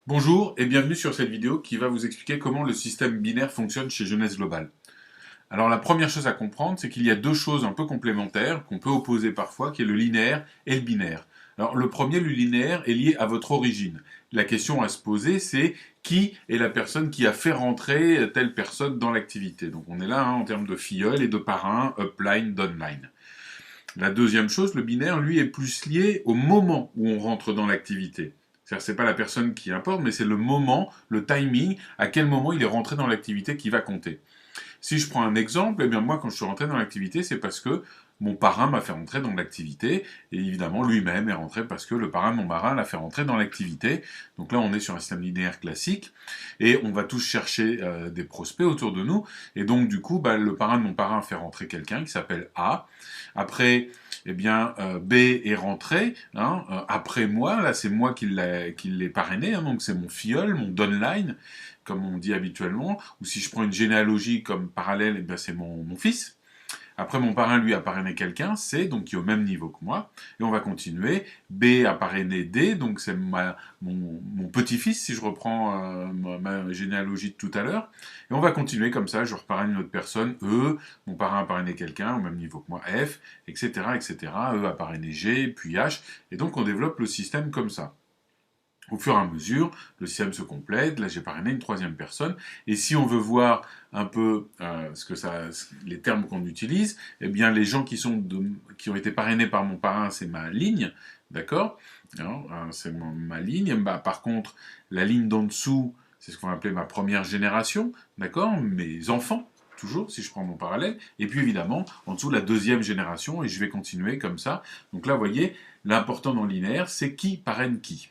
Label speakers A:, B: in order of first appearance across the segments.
A: Bonjour et bienvenue sur cette vidéo qui va vous expliquer comment le système binaire fonctionne chez Jeunesse Globale. Alors la première chose à comprendre, c'est qu'il y a deux choses un peu complémentaires qu'on peut opposer parfois, qui est le linéaire et le binaire. Alors le premier, le linéaire, est lié à votre origine. La question à se poser, c'est qui est la personne qui a fait rentrer telle personne dans l'activité. Donc on est là en termes de filleul et de parrain, upline, downline. La deuxième chose, le binaire, lui, est plus lié au moment où on rentre dans l'activité. C'est-à-dire, c'est pas la personne qui importe, mais c'est le moment, le timing, à quel moment il est rentré dans l'activité qui va compter. Si je prends un exemple, eh bien moi, quand je suis rentré dans l'activité, c'est parce que mon parrain m'a fait rentrer dans l'activité, et évidemment, lui-même est rentré parce que le parrain de mon parrain l'a fait rentrer dans l'activité. Donc là, on est sur un système linéaire classique, et on va tous chercher des prospects autour de nous, et donc du coup, le parrain de mon parrain fait rentrer quelqu'un qui s'appelle A. Après, eh bien, B est rentré, hein, après moi, là c'est moi qui l'ai parrainé, hein, donc c'est mon filleul, mon downline, comme on dit habituellement, ou si je prends une généalogie comme parallèle, eh bien c'est mon fils. Après, mon parrain, lui, a parrainé quelqu'un, C, donc qui est au même niveau que moi. Et on va continuer. B a parrainé D, donc c'est mon petit-fils, si je reprends ma généalogie de tout à l'heure. Et on va continuer comme ça, je reparraine une autre personne, E, mon parrain a parrainé quelqu'un au même niveau que moi, F, etc., etc. E a parrainé G, puis H. Et donc on développe le système comme ça. Au fur et à mesure, le système se complète. Là, j'ai parrainé une troisième personne. Et si on veut voir un peu les termes qu'on utilise, eh bien, les gens qui ont été parrainés par mon parrain, c'est ma ligne, d'accord. C'est ma ligne. Par contre, la ligne d'en dessous, c'est ce qu'on va appeler ma première génération, d'accord. Mes enfants, toujours, si je prends mon parallèle. Et puis, évidemment, en dessous, la deuxième génération. Et je vais continuer comme ça. Donc là, vous voyez, l'important dans le linéaire, c'est qui parraine qui.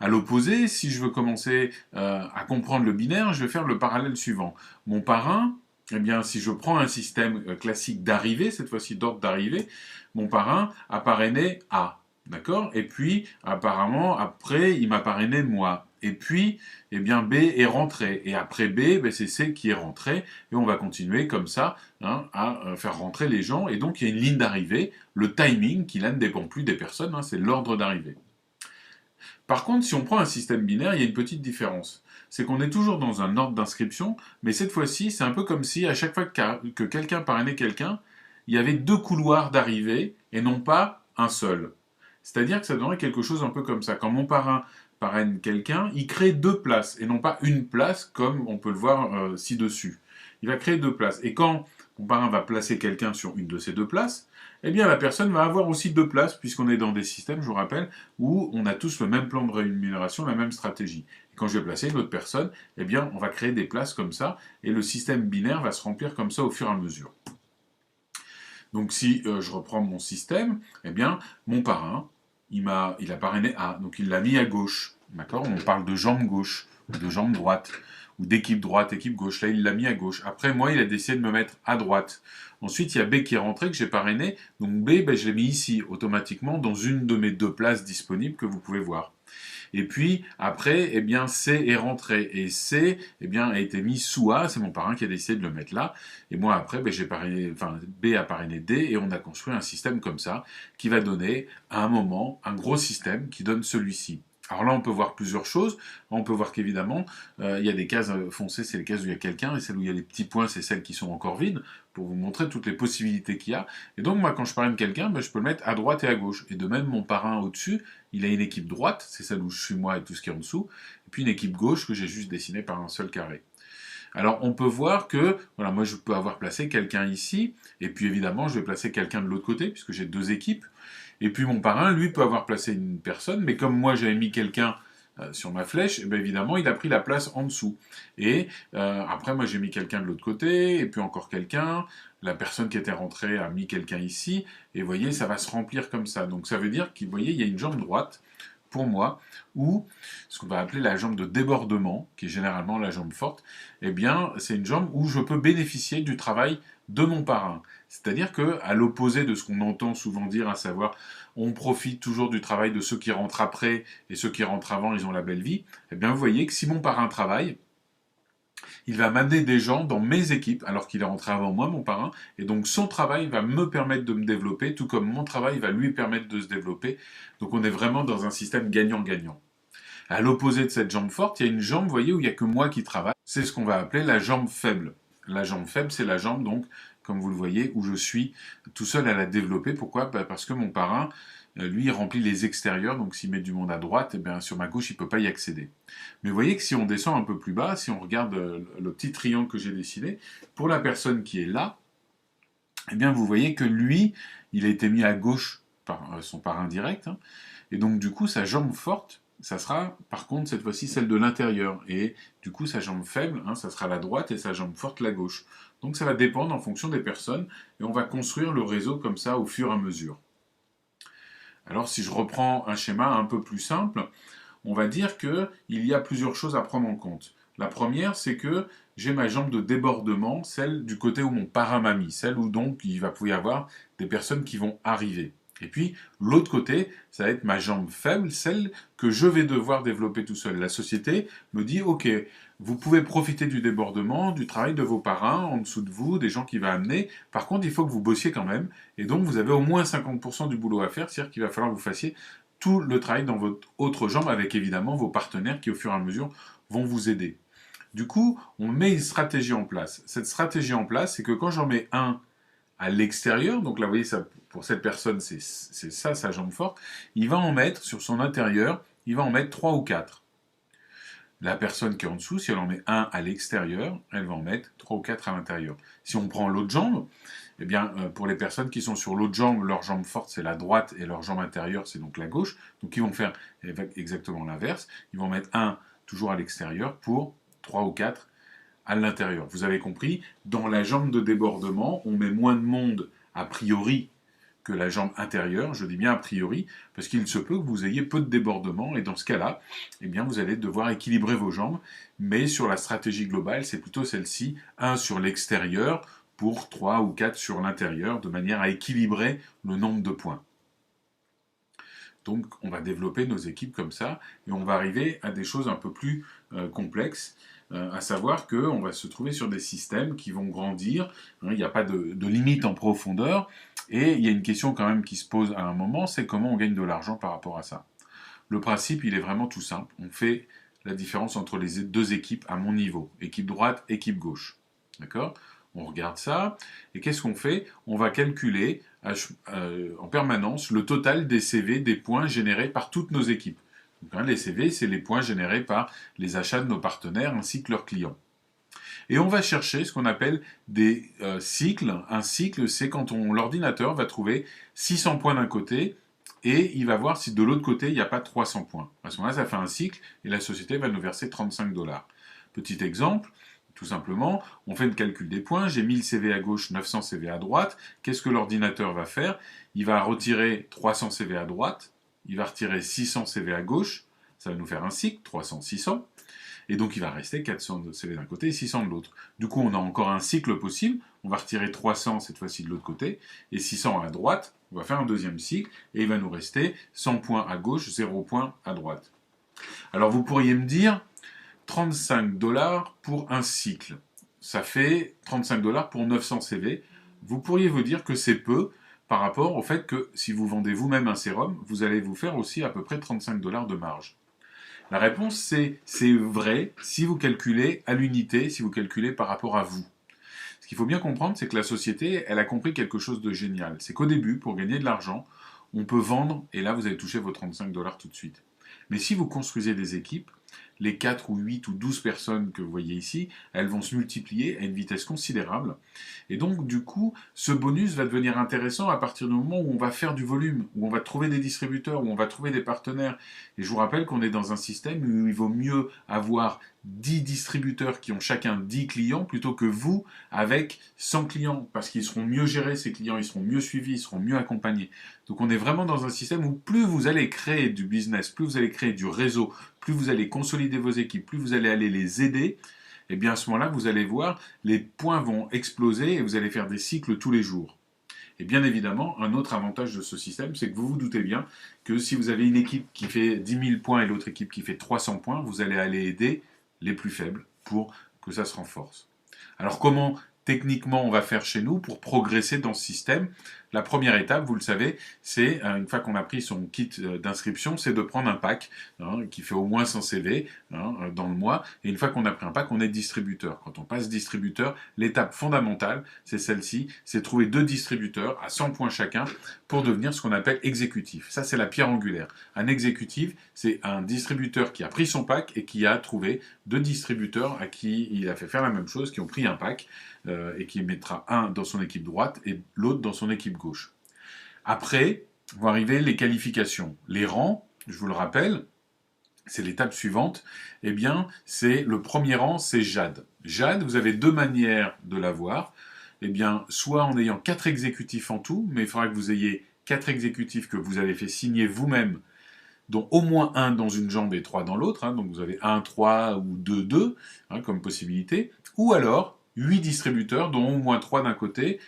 A: À l'opposé, si je veux commencer à comprendre le binaire, je vais faire le parallèle suivant. Mon parrain, eh bien, si je prends un système classique d'arrivée, cette fois-ci d'ordre d'arrivée, mon parrain a parrainé A, d'accord. Et puis, apparemment, après, il m'a parrainé moi. Et puis, eh bien, B est rentré. Et après B, ben, c'est C qui est rentré. Et on va continuer comme ça hein, à faire rentrer les gens. Et donc, il y a une ligne d'arrivée, le timing qui là ne dépend plus des personnes, hein, c'est l'ordre d'arrivée. Par contre, si on prend un système binaire, il y a une petite différence. C'est qu'on est toujours dans un ordre d'inscription, mais cette fois-ci, c'est un peu comme si à chaque fois que quelqu'un parrainait quelqu'un, il y avait deux couloirs d'arrivée et non pas un seul. C'est-à-dire que ça donnerait quelque chose un peu comme ça. Quand mon parrain parraine quelqu'un, il crée deux places et non pas une place comme on peut le voir ci-dessus. Il va créer deux places. Et quand mon parrain va placer quelqu'un sur une de ces deux places, eh bien la personne va avoir aussi deux places puisqu'on est dans des systèmes, je vous rappelle, où on a tous le même plan de rémunération, la même stratégie. Et quand je vais placer une autre personne, eh bien on va créer des places comme ça et le système binaire va se remplir comme ça au fur et à mesure. Donc si je reprends mon système, eh bien mon parrain, il a parrainé A, donc il l'a mis à gauche. D'accord. On parle de jambe gauche, ou de jambe droite, ou d'équipe droite, équipe gauche. Là, il l'a mis à gauche. Après, moi, il a décidé de me mettre à droite. Ensuite, il y a B qui est rentré, que j'ai parrainé. Donc B, je l'ai mis ici, automatiquement, dans une de mes deux places disponibles que vous pouvez voir. Et puis après, eh bien, C est rentré. Et C, eh bien, a été mis sous A. C'est mon parrain qui a décidé de le mettre là. Et moi, après, j'ai parrainé, enfin, B a parrainé D. Et on a construit un système comme ça qui va donner, à un moment, un gros système qui donne celui-ci. Alors là, on peut voir plusieurs choses. On peut voir qu'évidemment, il y a des cases foncées, c'est les cases où il y a quelqu'un, et celles où il y a les petits points, c'est celles qui sont encore vides, pour vous montrer toutes les possibilités qu'il y a. Et donc, moi, quand je parraine quelqu'un, je peux le mettre à droite et à gauche. Et de même, mon parrain au-dessus, il a une équipe droite, c'est celle où je suis moi et tout ce qui est en dessous, et puis une équipe gauche que j'ai juste dessinée par un seul carré. Alors on peut voir que, voilà, moi je peux avoir placé quelqu'un ici, et puis évidemment je vais placer quelqu'un de l'autre côté, puisque j'ai deux équipes, et puis mon parrain, lui, peut avoir placé une personne, mais comme moi j'avais mis quelqu'un sur ma flèche, et bien évidemment il a pris la place en dessous. Et après moi j'ai mis quelqu'un de l'autre côté, et puis encore quelqu'un, la personne qui était rentrée a mis quelqu'un ici, et vous voyez, ça va se remplir comme ça. Donc ça veut dire qu'il voyez, il y a une jambe droite, pour moi, ou ce qu'on va appeler la jambe de débordement, qui est généralement la jambe forte, eh bien, c'est une jambe où je peux bénéficier du travail de mon parrain. C'est-à-dire que, à l'opposé de ce qu'on entend souvent dire, à savoir, on profite toujours du travail de ceux qui rentrent après, et ceux qui rentrent avant, ils ont la belle vie, eh bien, vous voyez que si mon parrain travaille, il va m'amener des gens dans mes équipes, alors qu'il est rentré avant moi, mon parrain, et donc son travail va me permettre de me développer, tout comme mon travail va lui permettre de se développer. Donc on est vraiment dans un système gagnant-gagnant. À l'opposé de cette jambe forte, il y a une jambe, vous voyez, où il n'y a que moi qui travaille. C'est ce qu'on va appeler la jambe faible. La jambe faible, c'est la jambe, donc, comme vous le voyez, où je suis tout seul à la développer. Pourquoi? Parce que mon parrain, lui, il remplit les extérieurs, donc s'il met du monde à droite, eh bien, sur ma gauche, il ne peut pas y accéder. Mais vous voyez que si on descend un peu plus bas, si on regarde le petit triangle que j'ai dessiné, pour la personne qui est là, eh bien, vous voyez que lui, il a été mis à gauche par son parrain direct, hein, et donc du coup, sa jambe forte, ça sera par contre cette fois-ci celle de l'intérieur, et du coup, sa jambe faible, hein, ça sera la droite, et sa jambe forte la gauche. Donc ça va dépendre en fonction des personnes, et on va construire le réseau comme ça au fur et à mesure. Alors si je reprends un schéma un peu plus simple, on va dire qu'il y a plusieurs choses à prendre en compte. La première, c'est que j'ai ma jambe de débordement, celle du côté où mon parrain m'a mis, celle où donc il va pouvoir y avoir des personnes qui vont arriver. Et puis, l'autre côté, ça va être ma jambe faible, celle que je vais devoir développer tout seul. La société me dit, OK, vous pouvez profiter du débordement, du travail de vos parrains en dessous de vous, des gens qui va amener. Par contre, il faut que vous bossiez quand même. Et donc, vous avez au moins 50% du boulot à faire, c'est-à-dire qu'il va falloir que vous fassiez tout le travail dans votre autre jambe avec évidemment vos partenaires qui au fur et à mesure vont vous aider. Du coup, on met une stratégie en place. Cette stratégie en place, c'est que quand j'en mets un à l'extérieur, donc là vous voyez, ça, pour cette personne, c'est ça sa jambe forte, il va en mettre sur son intérieur, il va en mettre 3 ou 4. La personne qui est en dessous, si elle en met un à l'extérieur, elle va en mettre 3 ou 4 à l'intérieur. Si on prend l'autre jambe, eh bien, pour les personnes qui sont sur l'autre jambe, leur jambe forte c'est la droite et leur jambe intérieure c'est donc la gauche. Donc ils vont faire exactement l'inverse. Ils vont mettre un toujours à l'extérieur pour 3 ou 4 à l'intérieur. Vous avez compris, dans la jambe de débordement, on met moins de monde a priori que la jambe intérieure, je dis bien a priori, parce qu'il se peut que vous ayez peu de débordement, et dans ce cas-là, eh bien, vous allez devoir équilibrer vos jambes, mais sur la stratégie globale, c'est plutôt celle-ci, un sur l'extérieur, pour 3 ou 4 sur l'intérieur, de manière à équilibrer le nombre de points. Donc on va développer nos équipes comme ça, et on va arriver à des choses un peu plus complexes, à savoir qu'on va se trouver sur des systèmes qui vont grandir, hein, il n'y a pas de limite en profondeur, et il y a une question quand même qui se pose à un moment, c'est comment on gagne de l'argent par rapport à ça. Le principe, il est vraiment tout simple, on fait la différence entre les deux équipes à mon niveau, équipe droite, équipe gauche. D'accord? On regarde ça, et qu'est-ce qu'on fait? On va calculer en permanence le total des CV, des points générés par toutes nos équipes. Donc, hein, les CV, c'est les points générés par les achats de nos partenaires ainsi que leurs clients. Et on va chercher ce qu'on appelle des cycles. Un cycle, c'est quand l'ordinateur va trouver 600 points d'un côté et il va voir si de l'autre côté, il n'y a pas 300 points. À ce moment-là, ça fait un cycle et la société va nous verser 35 $. Petit exemple, tout simplement, on fait le calcul des points, j'ai 1000 CV à gauche, 900 CV à droite. Qu'est-ce que l'ordinateur va faire? Il va retirer 300 CV à droite, il va retirer 600 CV à gauche, ça va nous faire un cycle, 300, 600. Et donc il va rester 400 CV d'un côté et 600 de l'autre. Du coup, on a encore un cycle possible. On va retirer 300 cette fois-ci de l'autre côté et 600 à droite. On va faire un deuxième cycle et il va nous rester 100 points à gauche, 0 points à droite. Alors vous pourriez me dire 35 $ pour un cycle. Ça fait 35 $ pour 900 CV. Vous pourriez vous dire que c'est peu par rapport au fait que si vous vendez vous-même un sérum, vous allez vous faire aussi à peu près 35 $ de marge. La réponse, c'est vrai si vous calculez à l'unité, si vous calculez par rapport à vous. Ce qu'il faut bien comprendre, c'est que la société, elle a compris quelque chose de génial. C'est qu'au début, pour gagner de l'argent, on peut vendre, et là, vous allez toucher vos 35 $ tout de suite. Mais si vous construisez des équipes, les 4 ou 8 ou 12 personnes que vous voyez ici, elles vont se multiplier à une vitesse considérable. Et donc, du coup, ce bonus va devenir intéressant à partir du moment où on va faire du volume, où on va trouver des distributeurs, où on va trouver des partenaires. Et je vous rappelle qu'on est dans un système où il vaut mieux avoir 10 distributeurs qui ont chacun 10 clients plutôt que vous avec 100 clients, parce qu'ils seront mieux gérés, ces clients, ils seront mieux suivis, ils seront mieux accompagnés. Donc on est vraiment dans un système où plus vous allez créer du business, plus vous allez créer du réseau, plus vous allez consolider vos équipes, plus vous allez aller les aider, et bien à ce moment-là, vous allez voir, les points vont exploser et vous allez faire des cycles tous les jours. Et bien évidemment, un autre avantage de ce système, c'est que vous vous doutez bien que si vous avez une équipe qui fait 10 000 points et l'autre équipe qui fait 300 points, vous allez aller aider les plus faibles pour que ça se renforce. Alors comment techniquement on va faire chez nous pour progresser dans ce système? La première étape, vous le savez, c'est, une fois qu'on a pris son kit d'inscription, c'est de prendre un pack qui fait au moins 100 CV dans le mois. Et une fois qu'on a pris un pack, on est distributeur. Quand on passe distributeur, l'étape fondamentale, c'est celle-ci, c'est trouver 2 distributeurs à 100 points chacun pour devenir ce qu'on appelle exécutif. Ça, c'est la pierre angulaire. Un exécutif, c'est un distributeur qui a pris son pack et qui a trouvé 2 distributeurs à qui il a fait faire la même chose, qui ont pris un pack et qui mettra un dans son équipe droite et l'autre dans son équipe gauche. Après, vont arriver les qualifications. Les rangs, je vous le rappelle, c'est l'étape suivante. Eh bien, c'est le premier rang, c'est Jade. Jade, vous avez 2 manières de l'avoir. Eh bien, soit en ayant 4 exécutifs en tout, mais il faudra que vous ayez 4 exécutifs que vous avez fait signer vous-même, dont au moins un dans une jambe et 3 dans l'autre. Donc vous avez 1, 3 ou 2, 2 comme possibilité. Ou alors 8 distributeurs, dont au moins 3 d'un côté,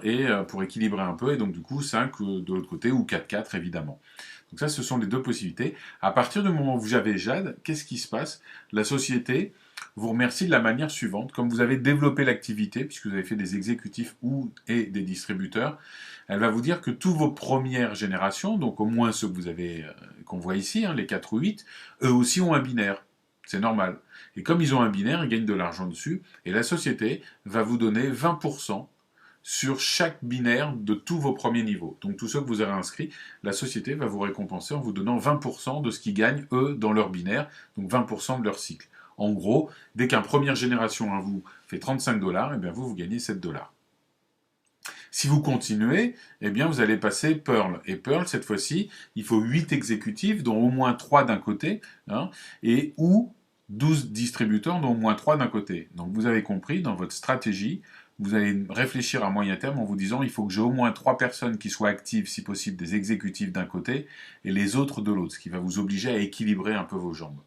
A: et pour équilibrer un peu, et donc du coup 5 de l'autre côté, ou 4, 4 évidemment. Donc ça, ce sont les 2 possibilités. À partir du moment où vous avez Jade, qu'est-ce qui se passe? La société vous remercie de la manière suivante. Comme vous avez développé l'activité, puisque vous avez fait des exécutifs et des distributeurs, elle va vous dire que tous vos premières générations, donc au moins ceux que vous avez, qu'on voit ici, les 4 ou 8, eux aussi ont un binaire. C'est normal. Et comme ils ont un binaire, ils gagnent de l'argent dessus, et la société va vous donner 20% sur chaque binaire de tous vos premiers niveaux. Donc tous ceux que vous aurez inscrits, la société va vous récompenser en vous donnant 20% de ce qu'ils gagnent, eux, dans leur binaire, donc 20% de leur cycle. En gros, dès qu'un première génération à vous fait 35 $, eh bien vous gagnez 7 $. Si vous continuez, eh bien vous allez passer Pearl. Et Pearl, cette fois-ci, il faut 8 exécutifs, dont au moins 3 d'un côté, et ou 12 distributeurs, dont au moins 3 d'un côté. Donc vous avez compris, dans votre stratégie, vous allez réfléchir à moyen terme en vous disant il faut que j'ai au moins 3 personnes qui soient actives, si possible des exécutifs d'un côté, et les autres de l'autre, ce qui va vous obliger à équilibrer un peu vos jambes.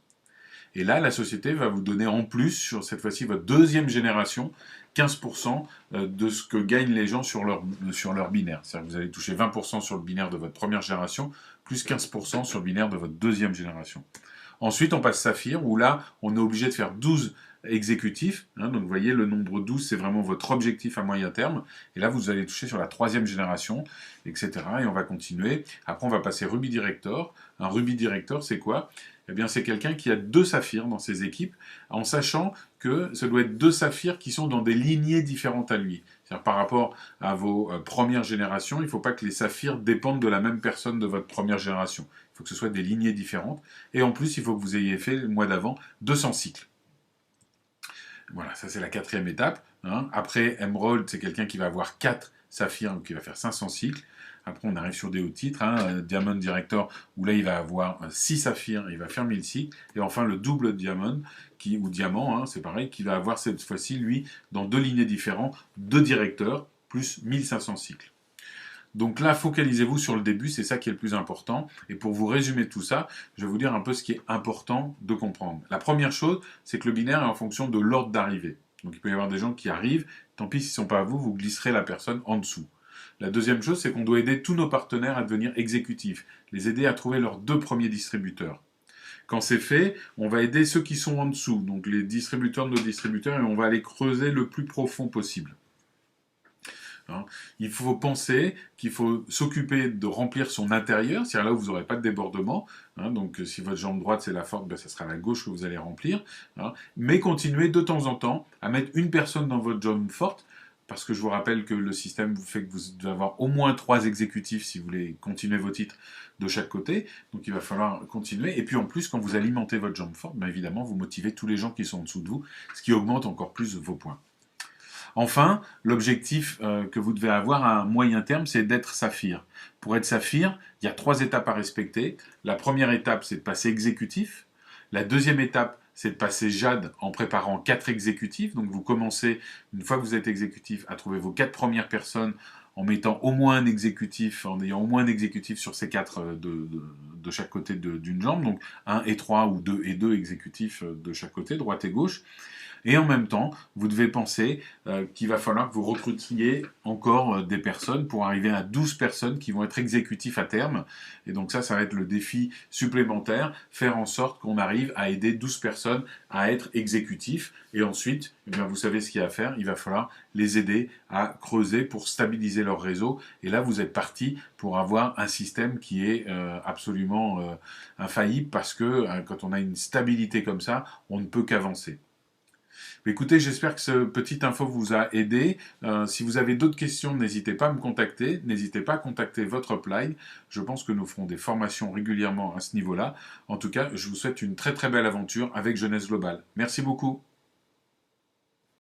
A: Et là, la société va vous donner en plus, sur cette fois-ci votre deuxième génération, 15% de ce que gagnent les gens sur leur binaire. C'est-à-dire que vous allez toucher 20% sur le binaire de votre première génération, plus 15% sur le binaire de votre deuxième génération. Ensuite, on passe Saphir, où là, on est obligé de faire 12 exécutifs. Donc, vous voyez, le nombre 12, c'est vraiment votre objectif à moyen terme. Et là, vous allez toucher sur la troisième génération, etc. Et on va continuer. Après, on va passer Ruby Director. Un Ruby Director, c'est quoi? Eh bien, c'est quelqu'un qui a 2 saphirs dans ses équipes, en sachant que ça doit être 2 saphirs qui sont dans des lignées différentes à lui. C'est-à-dire par rapport à vos premières générations, il ne faut pas que les saphirs dépendent de la même personne de votre première génération. Il faut que ce soit des lignées différentes. Et en plus, il faut que vous ayez fait, le mois d'avant, 200 cycles. Voilà, ça c'est la 4e étape. Après, Emerald, c'est quelqu'un qui va avoir 4 saphirs, donc qui va faire 500 cycles. Après, on arrive sur des hauts titres, Diamond Director, où là, il va avoir 6 saphirs, il va faire 1000 cycles. Et enfin, le double Diamond, ou Diamant, c'est pareil, qui va avoir cette fois-ci, lui, dans 2 lignées différentes, 2 directeurs, plus 1500 cycles. Donc là, focalisez-vous sur le début, c'est ça qui est le plus important. Et pour vous résumer tout ça, je vais vous dire un peu ce qui est important de comprendre. La première chose, c'est que le binaire est en fonction de l'ordre d'arrivée. Donc il peut y avoir des gens qui arrivent, tant pis s'ils ne sont pas à vous, vous glisserez la personne en dessous. La deuxième chose, c'est qu'on doit aider tous nos partenaires à devenir exécutifs, les aider à trouver leurs 2 premiers distributeurs. Quand c'est fait, on va aider ceux qui sont en dessous, donc les distributeurs de nos distributeurs, et on va aller creuser le plus profond possible. Il faut penser qu'il faut s'occuper de remplir son intérieur, c'est-à-dire là où vous n'aurez pas de débordement. Donc si votre jambe droite c'est la forte, ça sera la gauche que vous allez remplir. Mais continuez de temps en temps à mettre une personne dans votre jambe forte, parce que je vous rappelle que le système vous fait que vous devez avoir au moins 3 exécutifs si vous voulez continuer vos titres de chaque côté. Donc il va falloir continuer. Et puis en plus, quand vous alimentez votre jambe forte, évidemment, vous motivez tous les gens qui sont en dessous de vous, ce qui augmente encore plus vos points. Enfin, l'objectif que vous devez avoir à un moyen terme, c'est d'être saphir. Pour être saphir, il y a 3 étapes à respecter. La première étape, c'est de passer exécutif. La deuxième étape, c'est de passer Jade en préparant 4 exécutifs. Donc vous commencez, une fois que vous êtes exécutif, à trouver vos 4 premières personnes en mettant au moins un exécutif, en ayant au moins un exécutif sur ces 4 de chaque côté d'une jambe. Donc 1 et 3 ou 2 et 2 exécutifs de chaque côté, droite et gauche. Et en même temps, vous devez penser qu'il va falloir que vous recrutiez encore des personnes pour arriver à 12 personnes qui vont être exécutifs à terme. Et donc ça va être le défi supplémentaire, faire en sorte qu'on arrive à aider 12 personnes à être exécutifs. Et ensuite, eh bien, vous savez ce qu'il y a à faire, il va falloir les aider à creuser pour stabiliser leur réseau. Et là, vous êtes parti pour avoir un système qui est absolument infaillible parce que quand on a une stabilité comme ça, on ne peut qu'avancer. Écoutez, j'espère que ce petit info vous a aidé. Si vous avez d'autres questions, n'hésitez pas à me contacter. N'hésitez pas à contacter votre upline. Je pense que nous ferons des formations régulièrement à ce niveau-là. En tout cas, je vous souhaite une très très belle aventure avec Jeunesse Globale. Merci beaucoup.